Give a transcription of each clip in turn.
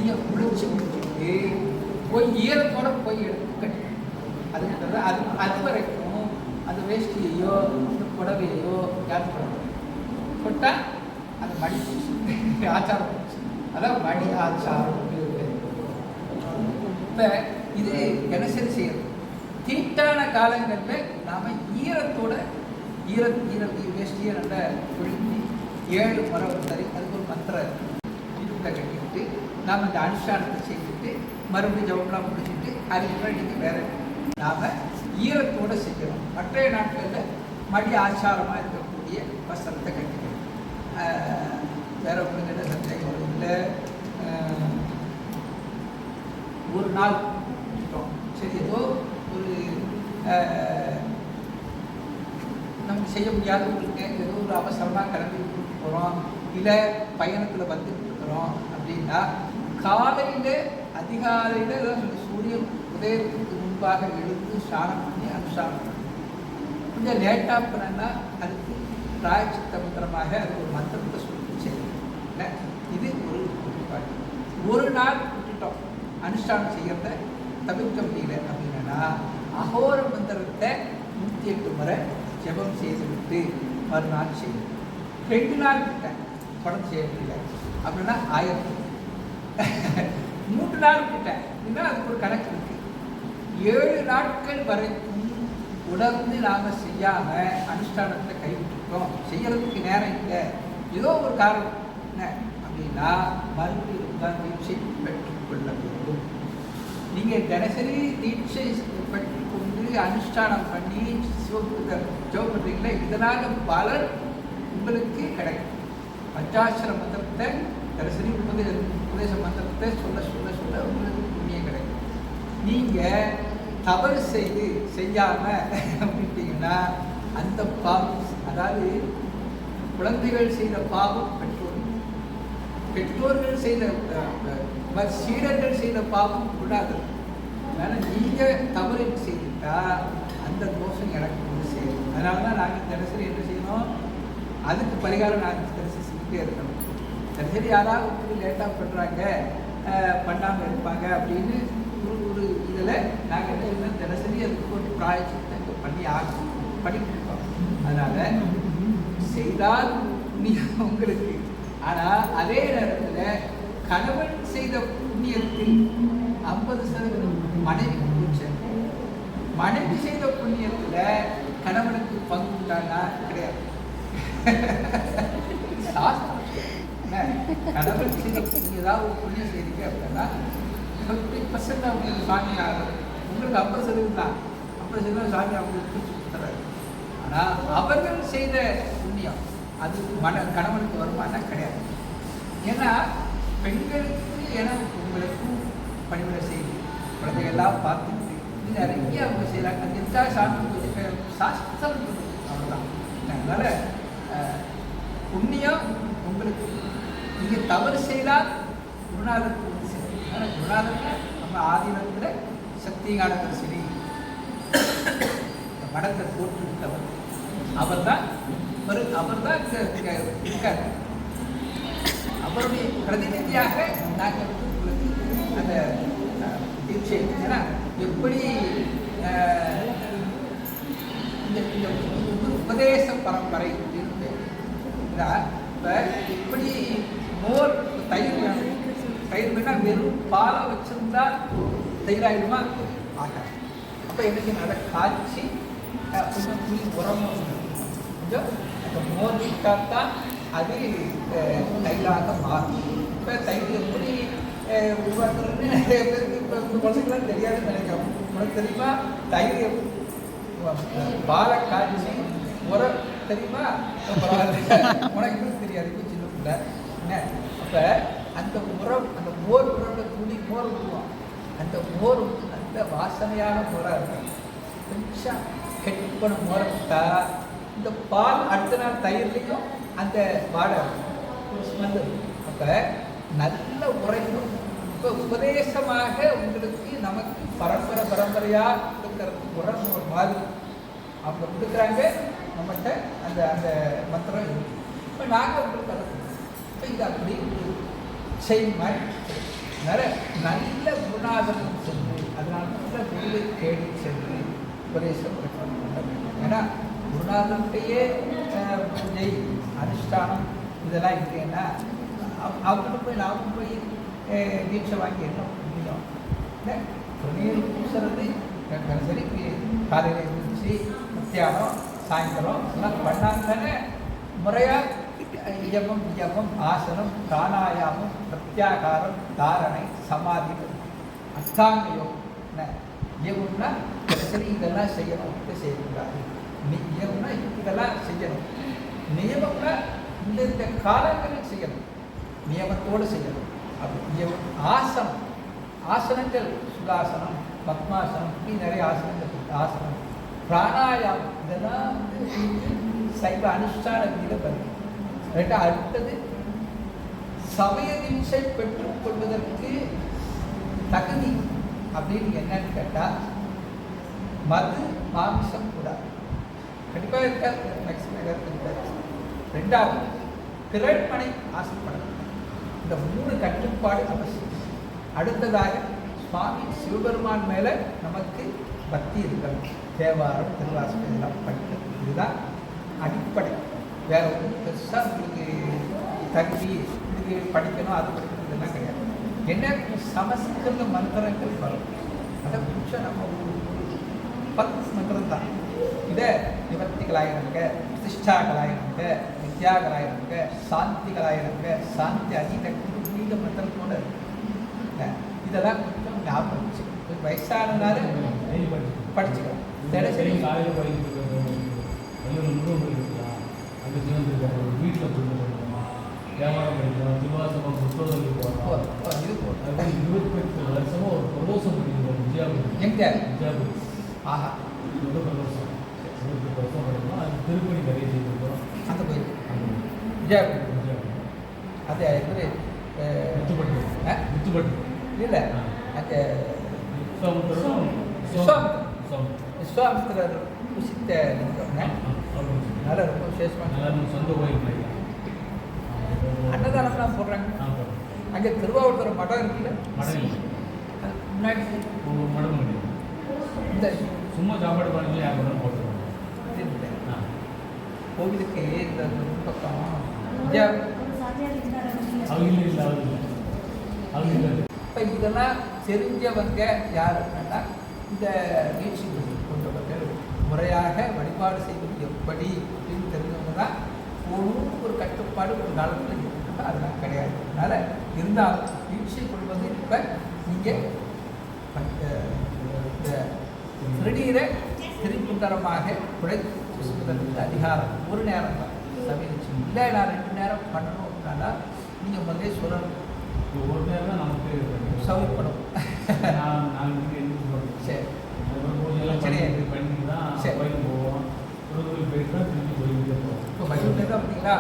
நீங்கள் குளிச்சு முடிச்சுட்டு போய் ஈரத்தோட போய் எடுத்து கட்டணும். அதுக்கு அது வரைக்கும் அந்த வேஷ்டியையோ இந்த புடவையோ யார் போட்டால் அது மடி ஆச்சாரம், அதான் மடி ஆச்சாரம். இப்போ இது தினசரி செய்யறது. தீட்டான காலங்களில் நாம் ஈரத்தோட வேஷ்டியை நல்லா குளித்து 7 முறை சரி அதுக்கு ஒரு மந்திர இடுப்பை கட்டிக்கிட்டு நாம் இந்த அனுஷ்டானத்தை செய்துட்டு மறுபடியும் ஜவுலாம் முடிச்சுட்டு அதுக்கப்புறம் நீங்கள் வேறு நாம் ஈரத்தோடு செய்யணும். மற்ற நாட்களில் மடி ஆச்சாரமாக இருக்கக்கூடிய வஸ்திரத்தை கட்டிக்கணும். வேற ஒன்றுங்கிட்ட சந்தேகம் இல்லை. ஒரு நாள் சரி ஏதோ ஒரு நமக்கு செய்ய முடியாத ஏதோ ஒரு அவசரமாக கிளம்பி கூப்பிட்டு போகிறோம், இல்லை பயணத்தில் வந்துட்டு இருக்கிறோம் அப்படின்னா காலையில் அதிகாலையில் சூரியன் உதயத்துக்கு முன்பாக எழுந்து ஸ்நானம் பண்ணி அனுஷ்டானம் பண்ணணும். கொஞ்சம் லேட்டாக பண்ணா அதுக்கு பிராயச்சித்த மந்திரமாக அது ஒரு மந்திரத்தை சொல்லி செய்யணும். இது ஒரு குறிப்பாடு. ஒரு நாள் விட்டுட்டோம் அனுஷ்டானம் செய்கிறத தவிர்க்க முடியல அப்படின்னா அகோர மந்திரத்தை 108 முறை ஜபம் செய்துவிட்டு மறுநாள் செய்யும். 2 நாள் விட்டேன் படம் செய்ய முடியல அப்படின்னா 1000. 3 நாள் விட்டேன் அப்படின்னா அதுக்கு ஒரு கணக்கு இருக்கு. 7 நாட்கள் வரைக்கும் உணர்ந்து நாம் செய்யாமல் அனுஷ்டானத்தை கைவிட்டுருக்கோம், செய்யறதுக்கு நேரம் இல்லை, ஏதோ ஒரு காரணம் என்ன அப்படின்னா மறுபடியும் தான் தீட்சை பெற்றுக்கொள்ள வேண்டும். நீங்கள் தினசரி தீட்சை பெற்றுக்கொண்டு அனுஷ்டானம் பண்ணி ஜெபம் பண்ணுறீங்களா, இதனால் பலன் உங்களுக்கு கிடைக்கும். பஞ்சாட்சர மந்திரத்தை தினசரி உபதேச மந்திரத்தை சொல்ல சொல்ல சொல்ல உங்களுக்கு புண்ணியம் கிடைக்கும். நீங்கள் தவறு செய்யாமல் அப்படின்ட்டிங்கன்னா அந்த பாவம், அதாவது குழந்தைகள் செய்த பாவம் பெற்றோர்கள் செய்த சீடர்கள் செய்த பாவம் கூடாது. அதனால் நீங்கள் தவறு செய்துட்டா அந்த தோஷம் எனக்கு வந்து செய்யும். அதனால தான் நாங்கள் தினசரி என்ன செய்யணும், அதுக்கு பரிகாரம் நாங்கள் தினசரி செஞ்சுட்டே இருக்கணும். தினசரி யாராவது ஒருத்தர் லேட்டாக பண்ணுறாங்க பண்ணாமல் இருப்பாங்க அப்படின்னு ஒரு இதில் நாங்கள் என்ன செய்யணும், தினசரி அதுக்கு ஒரு பிராயச்சித்தை பண்ணி பண்ணிட்டு இருக்கோம். அதனால் செய்தால் புண்ணியம் உங்களுக்கு. ஆனால் அதே நேரத்தில் கணவன் செய்த புண்ணியத்தில் 50% மனைவிக்கு போச்சு. மனைவி செய்த புண்ணியத்தில் கணவனுக்கு பங்கு உண்டானா கிடையாது. கணவன் செய்த ஏதாவது ஒரு புண்ணியம் செய்தீங்க அப்படின்னா 50% அவங்களுக்கு சாமி ஆகும். உங்களுக்கு 50% தான், 50% சாமி அவங்களுக்கு தராது. ஆனால் அவர்கள் செய்த புண்ணியம் அது கணவனுக்கு வருமானா கிடையாது. ஏன்னா பெண்களுக்கு என உங்களுக்கும் பணிவிடை செய்து குழந்தைகள்லாம் பார்த்துட்டு இது நிறைய அவங்க செய்கிறாங்க. அது எத்தா சாமி சாஸ்திரம் அவ்வளோதான். அதனால் புண்ணியம் உங்களுக்கு நீங்கள் தவறு செய்தால் குருநாதருக்கு வந்து செய்யும். அதனால் குருநாதருக்கு நம்ம ஆதீனத்தில் சக்திகாலத்தில் சரி மடத்தை போட்டுவிட்டவர் அவர் தான் இருக்கார். அவருடைய பிரதிநிதியாக நாங்கள் உங்களுக்கு அந்த தீட்சை ஏன்னா எப்படி இந்த உபதேச பரம்பரை இருக்கு. இப்போ எப்படி மோர் தயிர் வேணும், தயிர் வேணால் வெறும் பாலை வச்சிருந்தா தயிராயிடுமா ஆகாது. அப்போ எனக்கு நல்லா காய்ச்சி கொஞ்சம் புளி உரமும் கொஞ்சம் அந்த மோர் விட்டால் தான் அது தயிராக மாறும். இப்போ தயிர் எப்படி உருவாக்குறதுன்னு நிறைய பேருக்கு இப்போ குழந்தைங்களாம் தெரியாதுன்னு நினைக்கிறோம். உனக்கு தெரியுமா தயிர் பாலை காய்ச்சி உரம் தெரியுமா? உனக்கு தெரியாது, இப்போ சின்ன பிள்ளை என்ன. அப்போ அந்த உரம் அந்த மோர் உரோட துணி மோர் விடுவோம். அந்த மோர் நல்ல வாசனையான மோராக இருக்கும். கொஞ்சம் கெட்டிப்போன மோரை விட்டா இந்த பால் அடுத்த நாள் தயிர்லையும் அந்த வாடை ஸ்மெல். அப்போ நல்ல உரைக்கும். இப்போ உபதேசமாக உங்களுக்கு நமக்கு பரம்பரையாக கொடுக்கறதுக்கு உரம் ஒரு மாதிரி அவங்க கொடுக்குறாங்க நம்மகிட்ட அந்த அந்த மந்திரம் இருக்குது. இப்போ நாங்கள் உங்களுக்கு அதை இப்போ இது அப்படி செய்யும் மாதிரி அதனால் நல்ல குருநாதனம் சென்று அதனால் நல்ல குருவை தேடி சென்று உபதேசம் பெற்ற வேண்டும். ஏன்னா குருநாதனுடைய பூஜை அனுஷ்டானம் இதெல்லாம் இல்லைன்னா அவங்களுக்கு போய் நாமும் போய் தீட்சை வாங்கி என்ன முடியும்? இல்லை துணியில் பூசுறது சரி காலையில் எழுந்திரிச்சு மத்தியானம் சாயந்தரம் எல்லாம் பண்ணாங்கன்னு முறையாக யமம் யமம் ஆசனம் பிராணாயாமம் பிரத்யாகாரம் தாரணை சமாதி அஷ்டாங்க யோகம் என்ன யமம்னா சரி இதெல்லாம் செய்யணும் இதை செய்யக்கூடாது. யமம்னா இதெல்லாம் செய்யணும். நியமம்னா இந்த காலங்களில் செய்யணும், நியமத்தோடு செய்யணும். அப்படி ஆசனம் ஆசனங்கள் சுகாசனம் பத்மாசனம் இப்படி நிறைய ஆசனங்கள் இருக்குது. ஆசனம் பிராணாயாமம் இதெல்லாம் சைவ அனுஷ்டான விதியில் வருது. அடுத்தது சமய தீட்சை பெற்றுக் கொள்வதற்கு தகுதி அப்படின்னு என்னன்னு கேட்டால் மது மாமிசம் கூடாது. கண்டிப்பாக இருக்காது, மேக்சிமம் இருக்காது. ரெண்டாவது திரட்மனை ஆசைப்படணும். இந்த 3 கட்டுப்பாடு அவசியம். அடுத்ததாக சுவாமி சிவபெருமான் மேலே நமக்கு பக்தி இருக்கணும். தேவாரம் திருவாசகம் இதெல்லாம் படிக்கணும். இதுதான் அடிப்படை. வேற ஒன்றும் பெருசாக உங்களுக்கு தகுதி இதுக்கு படிக்கணும் அது படிக்கணும் இதெல்லாம் கிடையாது. என்ன சமஸ்கிருத மந்திரங்கள் வரும், அதை கொஞ்சம் நம்ம 10 மந்திரம் தான். இதை நிவர்த்திகளாய நமக பிரதிஷ்டாகளாய நமக வித்யாகளாய நமக சாந்திகளாய நமக சாந்தி அதிக மந்திரத்தோடு இதெல்லாம் கொஞ்சம் ஞாபகம் வச்சு வயசானதுனால படிச்சுக்கலாம். தினசரி வீட்டில் வியாபாரம் பண்ணிக்கலாம், திருவாசகம் புத்தகங்கள் போகலாம். இது 28 வருஷமாக ஒரு பிரதோஷம் பண்ணியிருக்கோம் விஜயாபுரி. எங்கே விஜயாபுரி? ஆஹா, பிரதோஷம் 28 வருஷம் பண்ணியிருக்கோம். அது திருப்பணி நிறைய செய்திருக்கோம். அந்த கோயில் விஜயாபுரி அது இது முத்துப்பட்டு முத்துப்பட்டு இல்லை அந்த விஸ்வாமித்திரர் புசித்த லிங்கம் நல்ல ரொம்ப விசேஷமாக சொந்த கோயில் அன்னதானம்லாம் போடுறாங்க. அங்கே திருவாவூர் மடம் இருக்குல்ல, மடம் முன்னாடி மடம் இந்த சும்மா சாப்பாடு பண்ணி யாரும் போட்டுருவாங்க. கோவிலுக்கு இந்த பக்கம் இப்போ இதெல்லாம் தெரிஞ்சவங்க யார் அப்படின்னா இந்த நீட்சி கொண்டவர்கள் முறையாக வழிபாடு செய்வது எப்படி அப்படின்னு தெரிஞ்சவங்க தான் ஒரு கட்டுப்பாடு ஒரு காலத்தில் இருக்குது. அதெல்லாம் கிடையாது. அதனால் இருந்தாலும் நீட்சி கொள்வது இப்போ நீங்கள் இந்த திருநீரை திருக்குண்டரமாக குடைத்து அதிகாரம் ஒரு நேரம் தான் சமையல் இல்லை. நான் 2 நேரம் பண்ணணும் அப்படின்னா நீங்கள் முதலே சொல்லணும். ஒரு நேரம் தான் நமக்கு சௌகரியப்படும். சரி சரி பண்ணி தான் சரி போவோம். போயிட்டு தான் திருப்பி போயிட்டு போவோம். இப்போ வழிவிட்டு தான் அப்படிங்களா?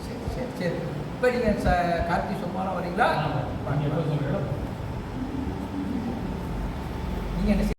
சரி சரி சரி. இப்போ நீங்கள் கார்த்திகை சும்மாலாம் வரீங்களா? எப்போ சொல்கிறீங்களோ நீங்கள் என்ன